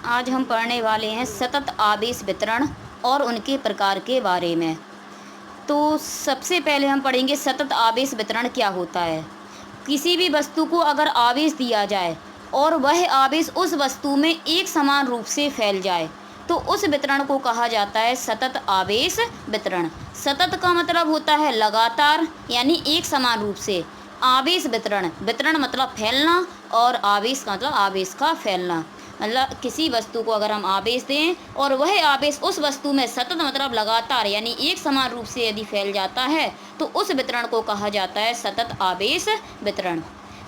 आज हम पढ़ने वाले हैं सतत आवेश वितरण और उनके प्रकार के बारे में। तो सबसे पहले हम पढ़ेंगे सतत आवेश वितरण क्या होता है। किसी भी वस्तु को अगर आवेश दिया जाए और वह आवेश उस वस्तु में एक समान रूप से फैल जाए तो उस वितरण को कहा जाता है सतत आवेश वितरण। सतत का मतलब होता है लगातार यानी एक समान रूप से। आवेश वितरण, वितरण मतलब फैलना और आवेश का मतलब आवेश का फैलना। मतलब किसी वस्तु को अगर हम आवेश दें और वह आवेश उस वस्तु में सतत मतलब लगातार यानी एक समान रूप से यदि फैल जाता है तो उस वितरण को कहा जाता है सतत आवेश वितरण।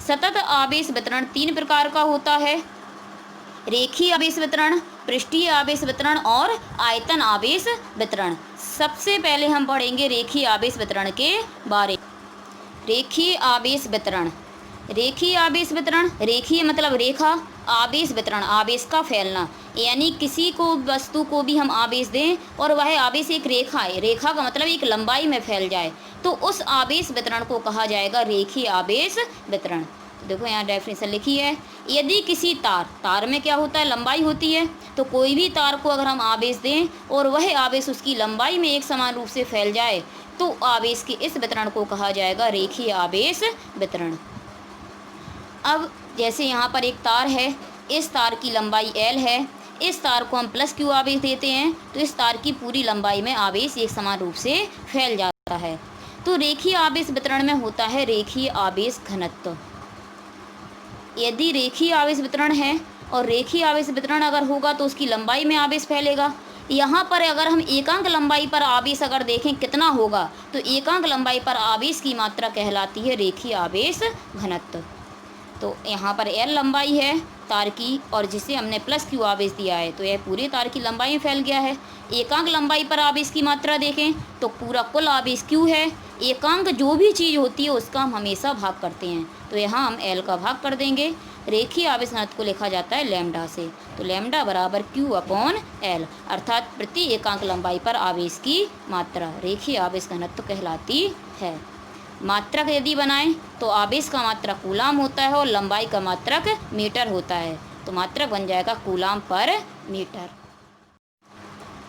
सतत आवेश वितरण 3 प्रकार का होता है: रेखीय आवेश वितरण, पृष्ठीय आवेश वितरण और आयतन आवेश वितरण। सबसे पहले हम पढ़ेंगे रेखीय आवेश वितरण के बारे में। रेखीय आवेश वितरण, रेखीय आवेश वितरण, रेखीय मतलब रेखा, आवेश वितरण आवेश का फैलना। यानी किसी को वस्तु को भी हम आवेश दें और वह आवेश एक रेखा है, रेखा का मतलब एक लंबाई में फैल जाए तो उस आवेश वितरण को कहा जाएगा रेखीय आवेश वितरण। देखो यहाँ डेफिनेशन लिखी है। यदि किसी तार में क्या होता है, लंबाई होती है, तो कोई भी तार को अगर हम आवेश दें और वह आवेश उसकी लंबाई में एक समान रूप से फैल जाए तो आवेश के इस वितरण को कहा जाएगा रेखीय आवेश वितरण। अब जैसे यहाँ पर एक तार है, इस तार की लंबाई L है, इस तार को हम प्लस Q आवेश देते हैं तो इस तार की पूरी लंबाई में आवेश एक समान रूप से फैल जाता है। तो रेखीय आवेश वितरण में होता है रेखीय आवेश घनत्व। यदि रेखीय आवेश वितरण है और रेखीय आवेश वितरण अगर होगा तो उसकी लंबाई में आवेश फैलेगा। यहाँ पर अगर हम एकांक लंबाई पर आवेश अगर देखें कितना होगा तो एकांक लंबाई पर आवेश की मात्रा कहलाती है रेखीय आवेश घनत्व। तो यहाँ पर L लंबाई है तार की और जिसे हमने प्लस Q आवेश दिया है तो यह पूरे तार की लंबाई में फैल गया है। एकांक लंबाई पर आवेश की मात्रा देखें तो पूरा कुल आवेश Q है। एकांक जो भी चीज़ होती है उसका हम हमेशा भाग करते हैं तो यहाँ हम L का भाग कर देंगे। रेखीय आवेश घनत्व को लिखा जाता है लैम्डा से, तो लैम्डा बराबर Q/L अर्थात प्रति एकांक लंबाई पर आवेश की मात्रा रेखीय आवेश घनत्व कहलाती है। मात्रक यदि बनाएं तो आवेश का मात्रक कूलाम होता है और लंबाई का मात्रक मीटर होता है, तो मात्रक बन जाएगा कूलाम पर मीटर।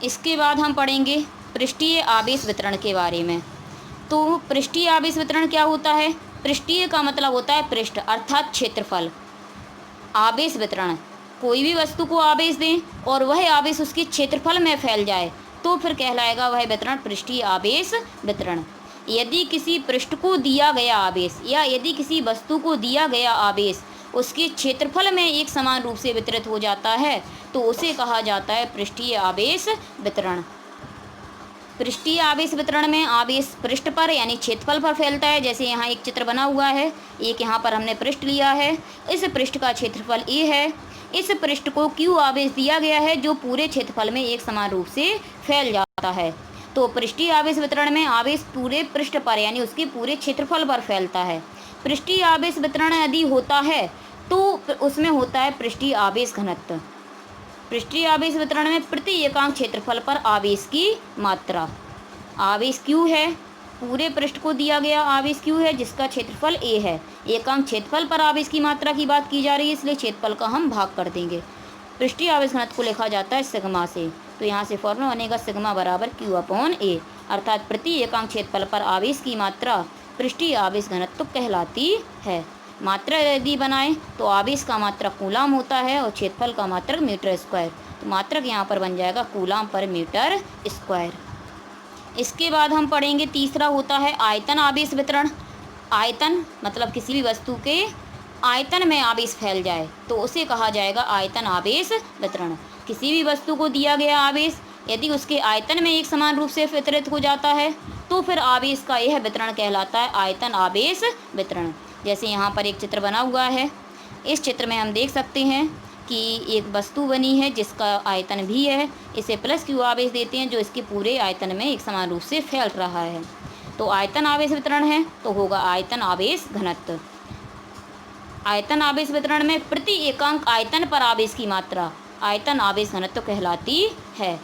इसके बाद हम पढ़ेंगे पृष्ठीय आवेश वितरण के बारे में। तो पृष्ठीय आवेश वितरण क्या होता है? पृष्ठीय का मतलब होता है पृष्ठ अर्थात क्षेत्रफल। आवेश वितरण, कोई भी वस्तु को आवेश दें और वह आवेश उसके क्षेत्रफल में फैल जाए तो फिर कहलाएगा वह वितरण पृष्ठीय आवेश वितरण। यदि किसी पृष्ठ को दिया गया आवेश या यदि किसी वस्तु को दिया गया आवेश उसके क्षेत्रफल में एक समान रूप से वितरित हो जाता है तो उसे कहा जाता है पृष्ठीय आवेश वितरण। पृष्ठीय आवेश वितरण में आवेश पृष्ठ पर यानी क्षेत्रफल पर फैलता है। जैसे यहाँ एक चित्र बना हुआ है, एक यहाँ पर हमने पृष्ठ लिया है, इस पृष्ठ का क्षेत्रफल A है, इस पृष्ठ को Q आवेश दिया गया है जो पूरे क्षेत्रफल में एक समान रूप से फैल जाता है। तो पृष्ठीय आवेश वितरण में आवेश पूरे पृष्ठ पर यानी उसके पूरे क्षेत्रफल पर फैलता है। पृष्ठीय आवेश वितरण यदि होता है तो उसमें होता है पृष्ठीय आवेश घनत्व। पृष्ठीय आवेश वितरण में प्रति एकांक क्षेत्रफल पर आवेश की मात्रा, आवेश Q है, पूरे पृष्ठ को दिया गया आवेश Q है जिसका क्षेत्रफल A है। एकांक क्षेत्रफल पर आवेश की मात्रा की बात की जा रही है इसलिए क्षेत्रफल का हम भाग कर देंगे। पृष्ठीय आवेश घनत्व को लिखा जाता है सिग्मा से, तो यहाँ से फॉर्मूला बनेगा सिग्मा बराबर Q/A अर्थात प्रति एकांक क्षेत्रफल पर आवेश की मात्रा पृष्ठीय आवेश घनत्व कहलाती है। मात्रा यदि बनाएं तो आवेश का मात्रक कूलाम होता है और क्षेत्रफल का मात्रक मीटर स्क्वायर, तो मात्रक यहाँ पर बन जाएगा कूलाम पर मीटर स्क्वायर। इसके बाद हम पढ़ेंगे तीसरा होता है आयतन आवेश वितरण। आयतन मतलब किसी भी वस्तु के आयतन में आवेश फैल जाए तो उसे कहा जाएगा आयतन आवेश वितरण। किसी भी वस्तु को दिया गया आवेश यदि उसके आयतन में एक समान रूप से वितरित हो जाता है तो फिर आवेश का यह वितरण कहलाता है आयतन आवेश वितरण। जैसे यहाँ पर एक चित्र बना हुआ है, इस चित्र में हम देख सकते हैं कि एक वस्तु बनी है जिसका आयतन भी है, इसे प्लस Q आवेश देते हैं जो इसके पूरे आयतन में एक समान रूप से फैल रहा है, तो आयतन आवेश वितरण है तो होगा आयतन आवेश घनत्व। आयतन आवेश वितरण में प्रति एकांक आयतन पर आवेश की मात्रा आयतन आवेश घनत्व कहलाती है।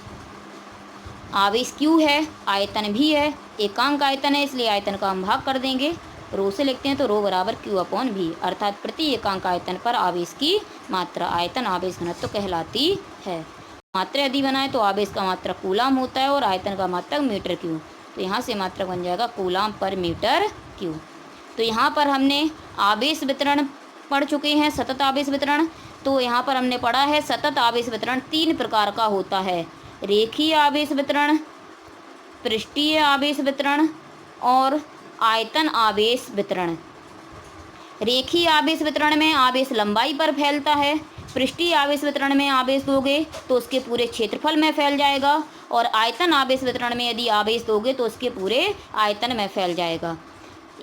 आवेश Q है, आयतन भी है, एकांक आयतन है इसलिए आयतन का हम भाग कर देंगे, रो से लिखते हैं तो रो बराबर Q/V, अर्थात प्रति एकांक आयतन पर आवेश की मात्रा आयतन आवेश घनत्व कहलाती है। मात्रा यदि बनाए तो आवेश का मात्रक कूलाम होता है और आयतन का मात्रक मीटर क्यू। तो यहाँ से मात्रक बन जाएगा कूलाम पर मीटर क्यू। तो यहाँ पर हमने आवेश वितरण पढ़ चुके हैं, सतत आवेश वितरण। तो यहाँ पर हमने पढ़ा है सतत आवेश वितरण 3 प्रकार का होता है, रेखीय आवेश वितरण, पृष्ठीय आवेश वितरण और आयतन आवेश वितरण। रेखीय आवेश वितरण में आवेश लंबाई पर फैलता है, पृष्ठीय आवेश वितरण में आवेश दोगे तो उसके पूरे क्षेत्रफल में फैल जाएगा, और आयतन आवेश वितरण में यदि आवेश दोगे तो उसके पूरे आयतन में फैल जाएगा।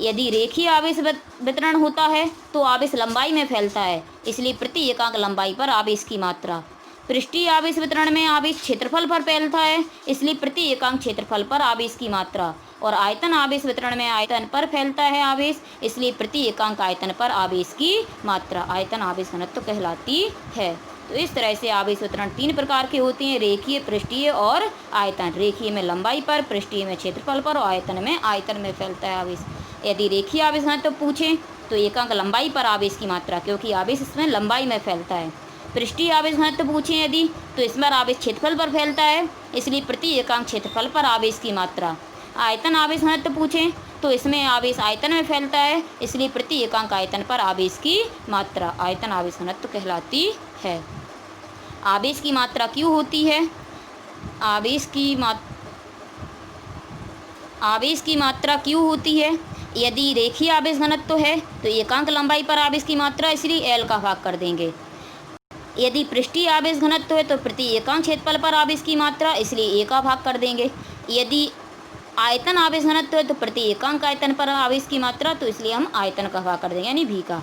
यदि रेखीय आवेश वितरण होता है तो आवेश लंबाई में फैलता है, इसलिए प्रति एकांक लंबाई पर आवेश की मात्रा। पृष्ठीय आवेश वितरण में आवेश क्षेत्रफल पर फैलता है, इसलिए प्रति एकांक क्षेत्रफल पर आवेश की मात्रा। और आयतन आवेश वितरण में आयतन पर फैलता है आवेश, इसलिए प्रति एकांक आयतन पर आवेश की मात्रा आयतन आवेश घनत्व कहलाती है। तो इस तरह से आवेश वितरण 3 प्रकार के होते हैं, रेखीय, पृष्ठीय और आयतन। रेखीय में लंबाई पर, पृष्ठीय में क्षेत्रफल पर और आयतन में आयतन में फैलता है आवेश। यदि रेखीय आवेश घनत्व पूछें तो एकांक लंबाई पर आवेश की मात्रा, क्योंकि आवेश इसमें लंबाई में फैलता है। पृष्ठीय आवेश घनत्व पूछें यदि तो इसमें आवेश क्षेत्रफल पर फैलता है, इसलिए प्रति एकांक क्षेत्रफल पर आवेश की मात्रा। आयतन आवेश घनत्व पूछें तो इसमें आवेश आयतन में फैलता है, इसलिए प्रति एकांक आयतन पर आवेश की मात्रा आयतन आवेश घनत्व कहलाती है। आवेश की मात्रा क्यों होती है? आवेश की मात्रा क्यों होती है? यदि रेखीय आवेश घनत्व है तो एकांक लंबाई पर आवेश की मात्रा, इसलिए L का भाग कर देंगे। यदि पृष्ठीय आवेश घनत्व है तो प्रति एकांक क्षेत्रफल पर आवेश की मात्रा, इसलिए A का भाग कर देंगे। यदि आयतन आवेश घनत्व है तो प्रति एकांक आयतन पर आवेश की मात्रा, तो इसलिए हम आयतन का भाग कर देंगे, यानी V का।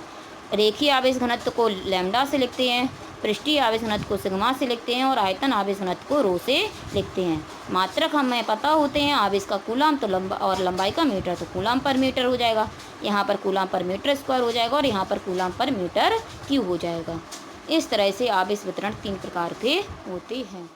रेखीय आवेश घनत्व को लैम्डा से लिखते हैं, पृष्ठीय आवेश घनत्व को सिग्मा से लिखते हैं और आयतन आवेश घनत्व को रो से लिखते हैं। मात्रक हमें पता होते हैं, आवेश का कूलाम तो लंबाई का मीटर, तो कूलाम पर मीटर हो जाएगा। यहाँ पर कूलाम पर मीटर स्क्वायर हो जाएगा और यहाँ पर कूलाम पर मीटर क्यूब हो जाएगा। इस तरह से आवेश वितरण 3 प्रकार के होते हैं।